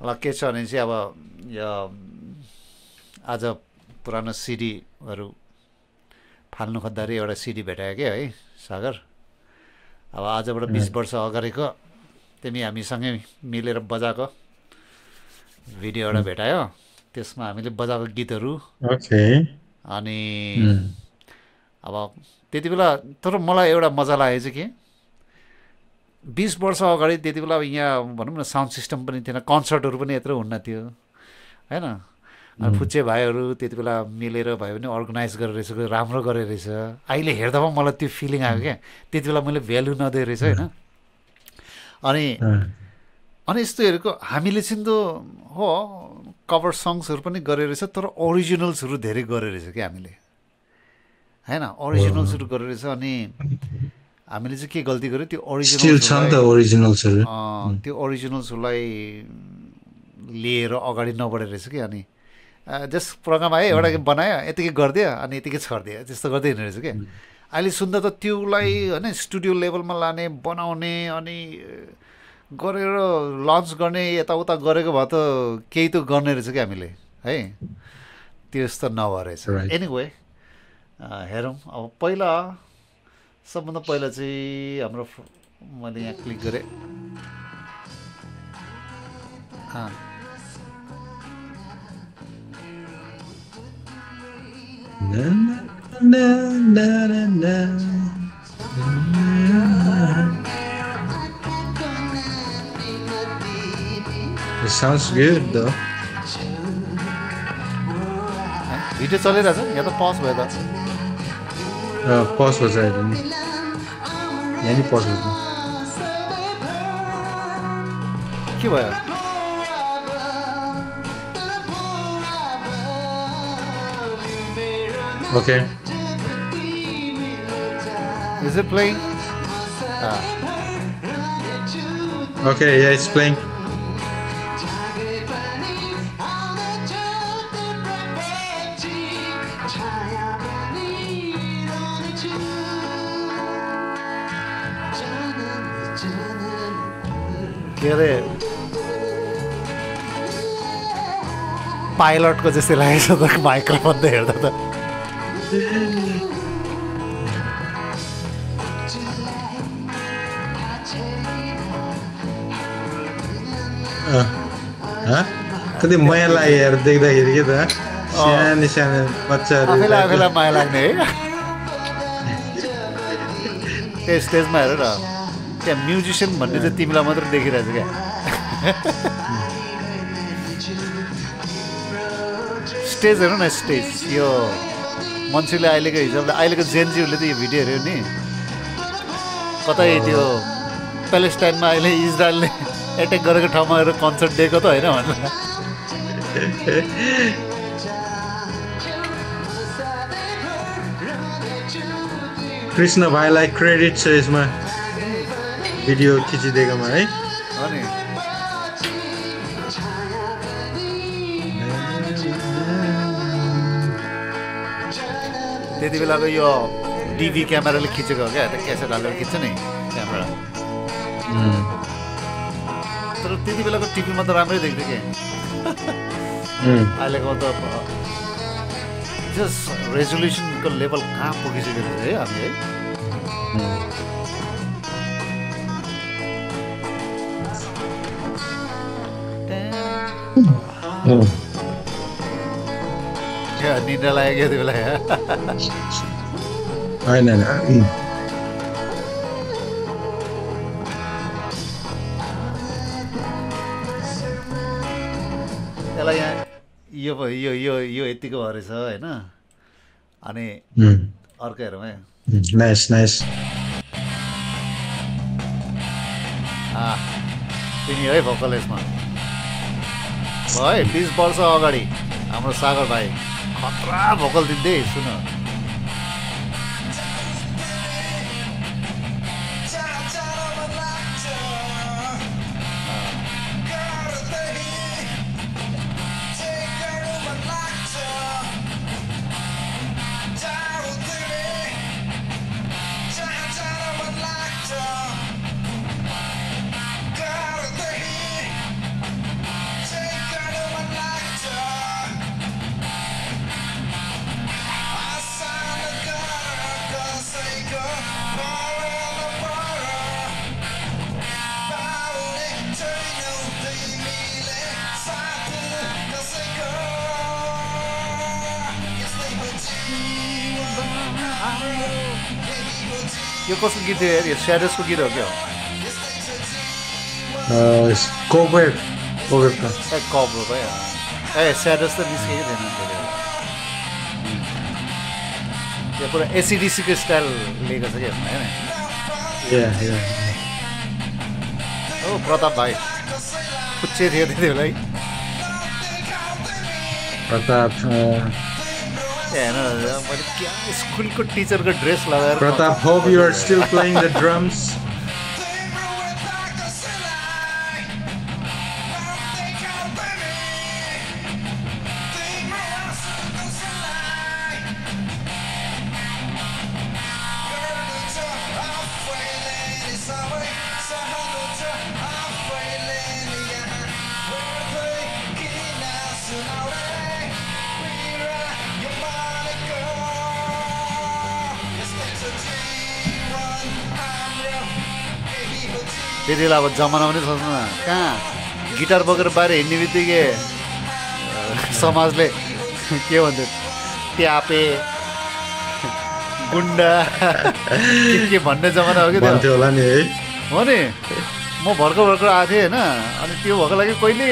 ल के छ भने चाहिँ अब यो आज पुरानो सिडीहरू फाल्नु खोज्दाखेरि एउटा सिडी भेटायो क्या है सागर। अब आजबाट 20 वर्ष अगाडिको तिमी हामीसँगै मिलेर बजाएको भिडियो एउटा भेटायो। त्यसमा हामीले बजाएको गीतहरू अनि अब त्यति बेला तर मलाई एउटा मजा लागेको चाहिँ के 20 वर्ष अगाडि त्यति बेला अब यहाँ भनौँ न साउन्ड सिस्टम पनि थिएन, कन्सर्टहरू पनि यत्रो हुन्न थियो होइन। फुच्चे भाइहरू त्यति बेला मिलेर भयो भने अर्गनाइज गरेर रहेछ, राम्रो गरेर रहेछ। अहिले हेर्दा पनि मलाई त्यो फिलिङ आयो क्या, त्यति बेला मैले भ्यालु नदिए रहेछ होइन। अनि यस्तोहरूको हामीले चाहिँ त हो कभर सङ्ग्सहरू पनि गरेर रहेछ, तर ओरिजिनल्सहरू धेरै गरेर रहेछ क्या हामीले होइन। ओरिजिनल्सहरू गरेर रहेछ अनि हामीले चाहिँ के गल्ती गर्यो त्यो ओरिजिनल्सहरूलाई लिएर अगाडि नबढेर रहेछ कि। अनि जस्ट प्रोग्राम आयो एउटा बनायो यतिकै गरिदियो अनि यतिकै छरिदियो, त्यस्तो गर्दै हिँड्ने रहेछ क्या। अहिले सुन्दा त त्योलाई होइन स्टुडियो लेभलमा लाने बनाउने अनि गरेर लन्च गर्ने यताउता गरेको भए त केही त गर्ने रहेछ क्या हामीले है, त्यस्तो नभए रहेछ। एनिवे हेरौँ अब पहिला सबभन्दा पहिला चाहिँ हाम्रो मैले यहाँ क्लिक गरेँ It sounds good though. Video चलिरहेछ या त पज भयो त? पज हो चाहिँ नि यहाँ नि पज हो के भयो? Okay. Is it playing? Okay, yeah, it's playing. के अरे पाइलटको जस्तै लागेको छ त माइक्रोफोन त हेर्दा त। कति माया लाग्यो यार देख्दाखेरि के त सानो सानो बच्चाहरू आफैलाई माया लाग्ने है। त्यो स्टेजमा हेर न त्यहाँ म्युजिसियन भन्ने चाहिँ तिमीलाई मात्र देखिरहेछ क्या। स्टेज हेर्नु न स्टेज, यो मान्छेले अहिलेको हिसाबले अहिलेको जेनजीहरूले त यो भिडियो हेऱ्यो नि कतै त्यो प्यालेस्टाइनमा अहिले इजरायलले एट्याक गरेको ठाउँमा गएर कन्सर्ट दिएको त होइन भनेर। कृष्ण भाइलाई क्रेडिट छ यसमा भिडियो खिचिदिएकोमा है। अनि त्यति बेलाको यो डिभी क्यामेराले खिचेको हो क्या, त क्यासेट हालेर खिच्छ नि क्यामेरा। तर त्यति बेलाको टिभीमा त राम्रै देख्थ्यो क्या। अहिलेको त जस्ट रेजोल्युसनको लेभल कहाँ पुगिसकेको छ है हामी है। निद्रा लाग्यो त्यो बेला होइन त्यसलाई यहाँ यो यो यो यो यतिको भएर छ होइन। अनि अर्को हेरौँ है। Nice nice. तिमी है भोकल यसमा है 20 वर्ष अगाडि हाम्रो सागर भाइ खतरा भोकल दिँदै सुन। यो कसको गीत थियो यार यो स्याडसको गीत हो क्या कोबेट ए कब्रो भयो ए स्याडस त निस्केकै थिएन धेरै यो पुरा एसिडिसीको स्टाइल लिएको छ क्या होइन ओ प्रताप भाइ पुच्छे थियो त्यति बेला है प्रताप हेर्न मैले क्या स्कुलको टिचरको ड्रेस लगाएर Pratap, hope you are still playing the drums. त्यति बेला अब जमाना पनि सोच्नु न कहाँ गिटार बोकेर बाहिर हिँड्ने बित्तिकै समाजले के भन्थ्यो ट्यापे गुन्डा के भन्ने जमाना हो कि भन्थ्यो होला नि है हो नि म भर्खर आएको थिएँ होइन अनि त्यो भएको लागि कहिले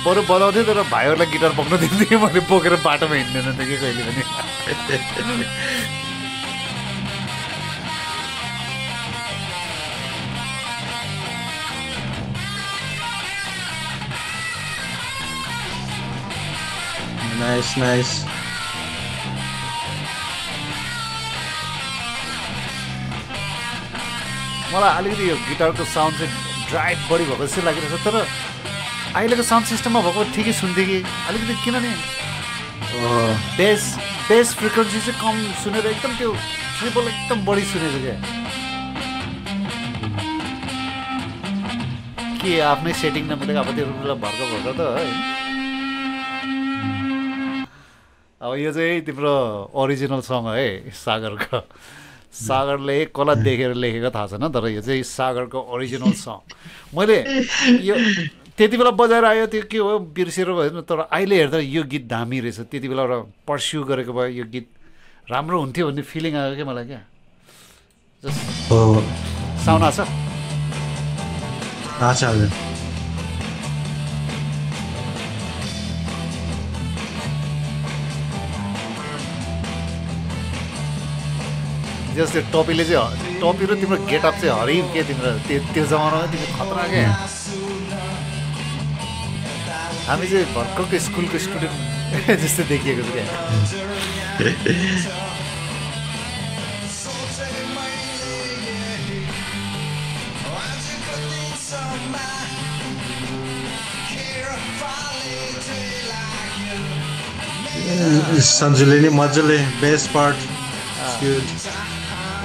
बरु बोलाउँथेँ तर भाइहरूलाई गिटार बोक्न दिन्थेँ मैले बोकेर बाटोमा हिँड्दैन थिएँ कि कहिले पनि Nice. मलाई अलिकति यो गिटारको साउन्ड चाहिँ ड्राइभ बढी भएको जस्तो लागिरहेछ तर अहिलेको साउन्ड सिस्टममा भएको ठिकै सुन्थेँ कि अलिकति किनभने बेस फ्रिक्वेन्सी चाहिँ कम सुनेर एकदम त्यो ट्रिपल एकदम बढी सुनेको क्या के आफ्नै सेटिङ नमिलेको अब त्यो भर्खर त है अब यो चाहिँ तिम्रो ओरिजिनल सङ है सागरको सागरले कसलाई देखेर लेखेको थाहा छैन तर यो चाहिँ सागरको ओरिजिनल सङ मैले यो त्यति बेला बजाएर आयो त्यो के हो बिर्सेर भएन तर अहिले हेर्दा यो गीत दामी रहेछ त्यति बेला एउटा पर्स्यु गरेको भए यो गीत राम्रो हुन्थ्यो भन्ने फिलिङ आयो क्या मलाई क्या साउन्ड आछ जस्तो टपीले चाहिँ टपी र तिम्रो गेटअप चाहिँ हरिब के तिम्रो त्यो जमानामा तिम्रो खतरा क्या हामी चाहिँ भर्खरको स्कुलको स्टुडेन्ट जस्तो देखिएको छ क्या सन्जुले नि मजाले बेस्ट पार्ट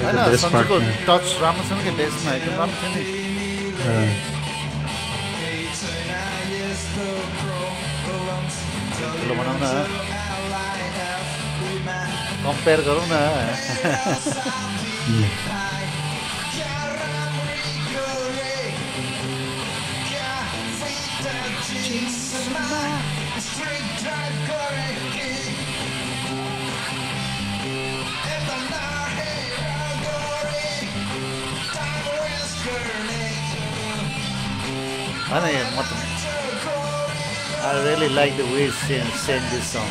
होइन सन्जुको टच राम्रो छ नि कि बेसमा एकदम राम्रो छ नि ठुलो बनाउँ न कम्पेयर गरौँ न I really like the way she sang this song.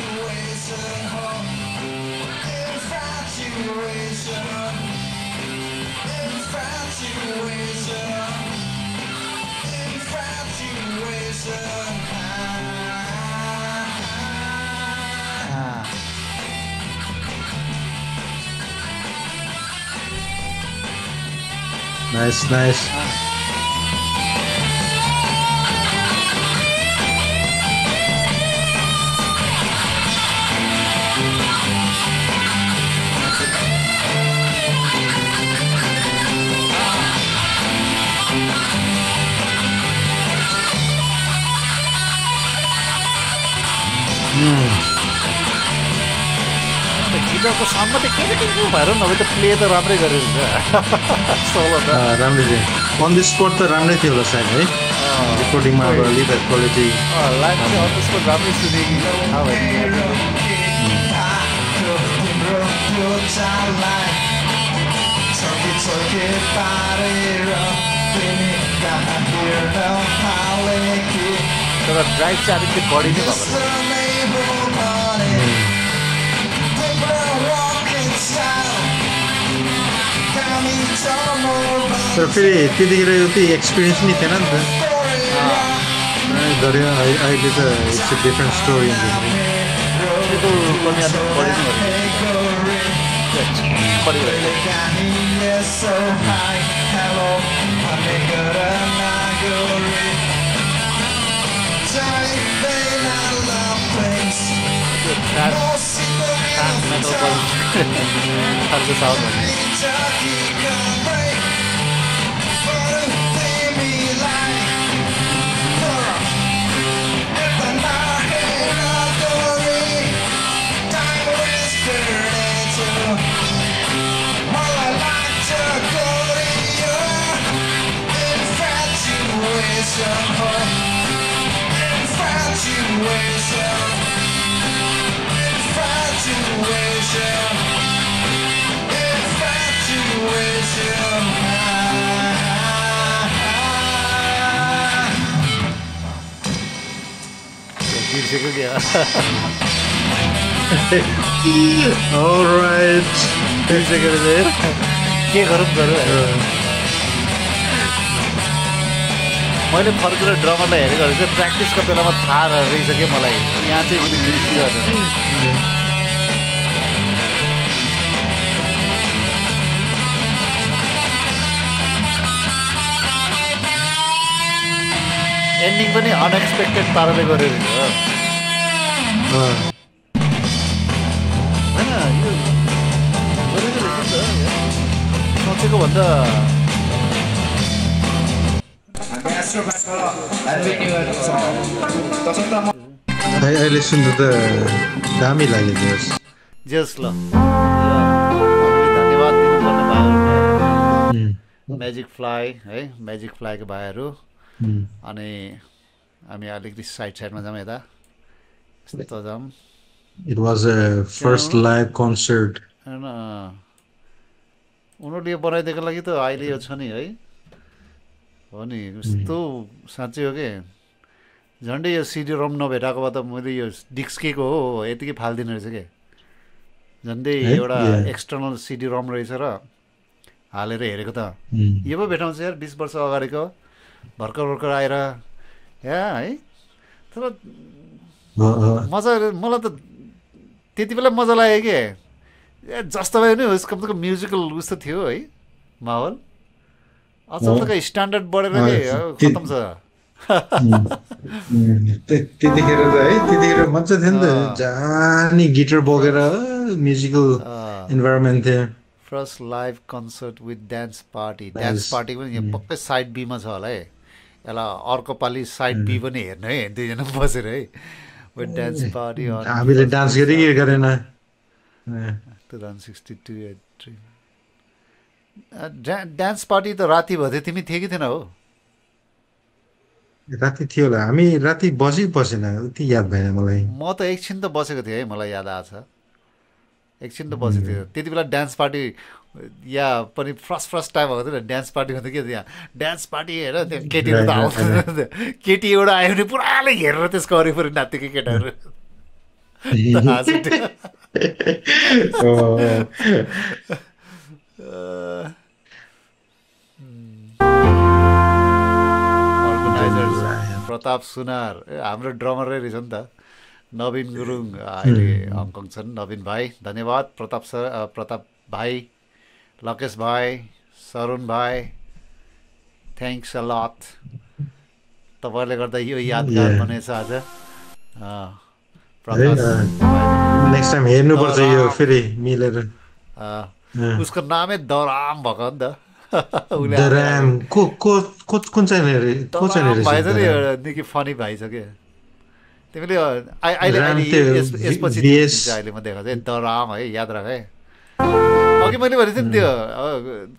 Nice. गिटारको साउन्डमा त के भएर नभए त प्ले त राम्रै गरेर सोलो त राम्रै अन द स्पोट त राम्रै थियो होला सायद है रेकर्डिङमा अब अलिक क्वालिटी लाइभ चाहिँ अन द स्पोट राम्रै सुनेको थाहा भयो तर ड्राइभ चाहिँ अलिकति बढी नै भएको तर फेरि त्यतिखेर यो चाहिँ एक्सपिरियन्स नि थिएन नि त गऱ्यो अहिले त इट्स अ डिफ्रेन्ट स्टोरी त्यो पनि अलिक बढी नै बढी खालको साउन्ड बिर्सेको क्या Alright. बिर्सेको के गरौँ मैले फर्केर ड्रमरलाई हेरेको चाहिँ प्र्याक्टिसको बेलामा थाहा रहेछ कि मलाई यहाँ चाहिँ उसले बिर्सियो एन्डिङ पनि अनएक्सपेक्टेड पाराले गरेर होइन यो गरेको रहेछ नि त सोचेको भन्दा अहिले सुन्दा त दामी लाग्यो जस ल धन्यवाद दिनुपर्ने भाइहरू म्याजिक फ्लाइ है म्याजिक फ्लाइको भाइहरू अनि हामी अलिकति साइडमा जाउँ यता यस्तो जाउँ It was a first live concert. होइन उनीहरूले यो बनाइदिएको लागि त अहिले यो छ नि है हो नि यस्तो साँच्चै हो कि झन्डै यो सिडी रोम नभेटाएको भए त मैले यो डिस्केको हो यतिकै फालिदिनु रहेछ कि झन्डै एउटा एक्सटर्नल सिडी रोम रहेछ र हालेर हेरेको त यो पो भेटाउँछ यार 20 वर्ष अगाडिको भर्खर आएर या है तर मजा मलाई त त्यति बेला मजा लाग्यो कि जस्तो भयो नि होस् कमसेकम म्युजिकल उस्तो थियो है माहौल अचम्मको स्ट्यान्डर्ड बढेर खतम छ त्यतिखेर त है त्यतिखेर मजा थियो नि त जानी गिटार बोकेर म्युजिकल इन्भाइरोमेन्ट थियो first live concert with dance party पनि यहाँ पक्कै साइड बीमा छ होला है यसलाई अर्को पालि साइड बी पनि हेर्नु है दुईजना बसेर है विथ डान्स पार्टी हामीले डान्स गरेन 2062 डान्स पार्टी त राति भयो तिमी थिए कि थिएन हो राति थियो होला हामी राति बसेन उति याद भएन मलाई म त एकछिन त बसेको थिएँ है मलाई याद आएको छ एकछिन त बसेको थियो त्यति बेला डान्स पार्टी या पनि फर्स्ट टाइम भएको थियो डान्स पार्टी भन्दा के त्यहाँ डान्स पार्टी हेर त्यहाँ केटीहरू त आउँछ केटी एउटा आयो भने पुराले हेरेर त्यसको वरिपरि नाच्थ्यो केटाहरू प्रताप सुनार हाम्रो ड्रमरै रहेछ नि त नवीन गुरुङ अहिले हङकङ छन् नवीन भाइ धन्यवाद प्रताप भाइ लकेश भाइ सरुण भाइ थ्याङ्क्स अ लट तपाईँले गर्दा यो यादगार बनेछ आज नेक्स्ट टाइम हेर्नुपर्छ यो फेरि मिलेर उसको नामै दराम भएको नि त कुन चाहिँ निकै फनी भाइ छ क्या तिमीले अहिले यसपछि अहिले म देखाएको थिएँ दराम है याद राख है अघि मैले भनेको थिएँ नि त्यो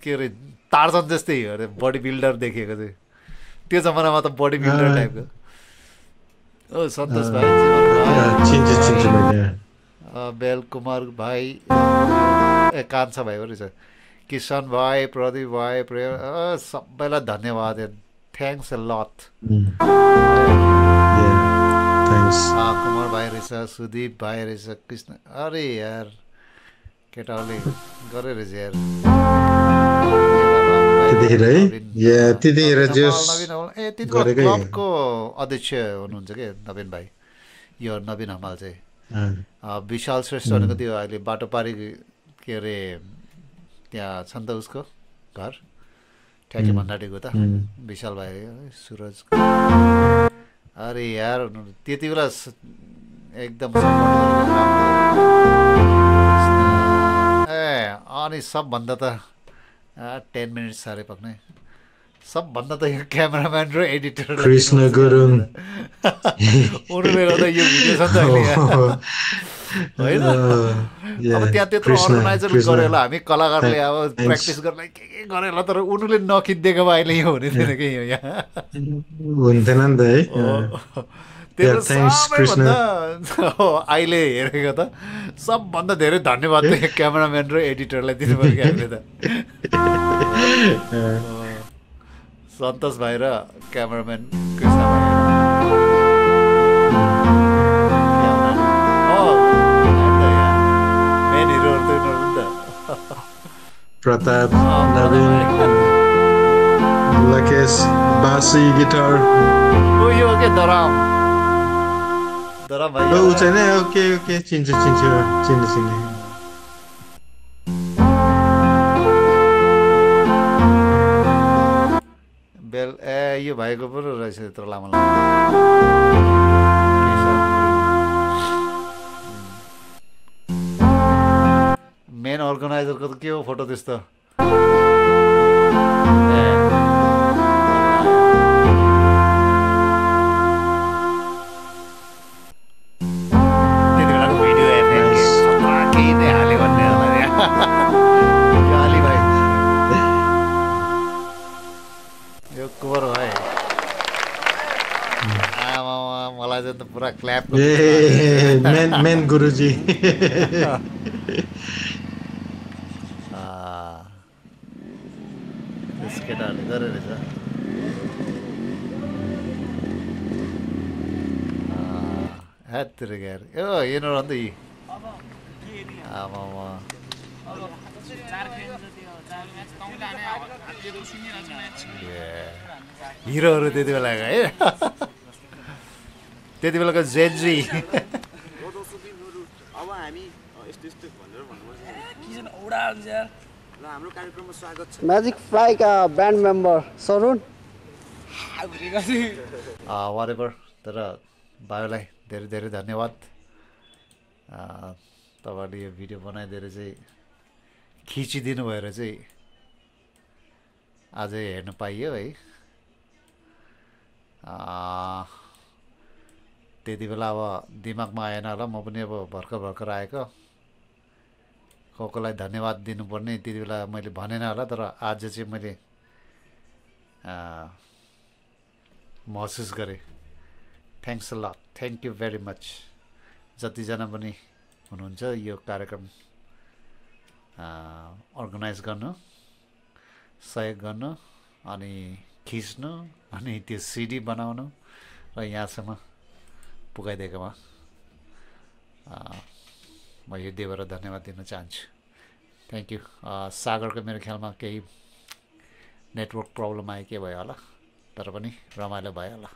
के अरे टार्जन जस्तै अरे बडी बिल्डर देखेको चाहिँ त्यो जमानामा त बडी बिल्डर टाइपको ओ सन्तोष भाइ बेल कुमार भाइ कान्छा भाइ रहेछ किसन भाइ प्रदीप भाइ सबैलाई धन्यवाद थ्याङ्क्स अ लट कुमार भाइ रहेछ सुदीप भाइ रहेछ कृष्ण अरे यार केटाहरूले गरे रहेछ यार क्लबको अध्यक्ष हुनुहुन्छ क्या नवीन भाइ यो नवीन हमाल चाहिँ विशाल श्रेष्ठ भनेको त्यो अहिले बाटो पारी के अरे त्यहाँ छ नि त उसको घर ठ्याके भण्डारीको त विशाल भाइ सुरज अरे यार त्यति बेला एकदम अनि सबभन्दा त 10 मिनट साह्रै पक्ने सबभन्दा त यो क्यामेराम्यान र एडिटर कृष्ण गुरुङ उनीहरूले गर्दा यो भिडियो छ नि त होइन अब त्यहाँ त्यत्रो अर्गनाइजर गरेर हामी कलाकारले अब प्र्याक्टिस गर्न के गरेर तर उनीहरूले नखिदिएको भए अहिले यो हुने थिएन कि यो यहाँ हुन्थेन नि त है सबैभन्दा अहिले हेरेको त सबभन्दा धेरै धन्यवाद क्यामेराम्यान र एडिटरलाई दिनुभयो कि हामीले त सन्तोष भाइ र क्यामेराम्यान कृष्ण भाइ मेन हिरोहरू त उनीहरू नि त प्रताप नवीन लकेश बासी गिटार यो के दराम भाइ ऊ चाहिँ नै ओके चिन्छु बेल यो भाइको पो रहेछ यत्रो लामो मेन अर्गनाइजरको त के हो फोटो त्यस्तो मलाई चाहिँ त पुरा क्ल्याप मेन गुरुजी केटाहरूले गरे रहेछ हेतिर गएर यो हेर्नु अन्त यी आमा हिरोहरू त्यति बेला है त्यति बेलाको जेन्जी म्याजिक फ्लाइ का ब्यान्ड मेम्बर सरुण वारेभर तर भाइलाई धेरै धेरै धन्यवाद तपाईँले यो भिडियो बनाइदिएर चाहिँ खिचिदिनु भएर चाहिँ अझै हेर्नु पाइयो है त्यति बेला अब दिमागमा आएन होला म पनि अब भर्खर आएको कसलाई धन्यवाद दिनुपर्ने त्यति बेला मैले भनेन होला तर आज चाहिँ मैले महसुस गरेँ thanks a lot thank you very much जतिजना पनि हुनुहुन्छ यो कार्यक्रम अर्गनाइज गर्नु सहयोग गर्नु अनि खिच्नु अनि त्यो सिडी बनाउनु र यहाँसम्म पुगाइदिएकोमा म हृदयबाट धन्यवाद दिन चाहन्छु थ्याङ्क यू सागरको मेरो ख्यालमा केही नेटवर्क प्रब्लम आयो के भयो होला तर पनि रमाइलो भयो होला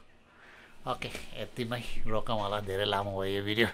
ओके यतिमै रोकौँ होला धेरै लामो भयो यो भिडियो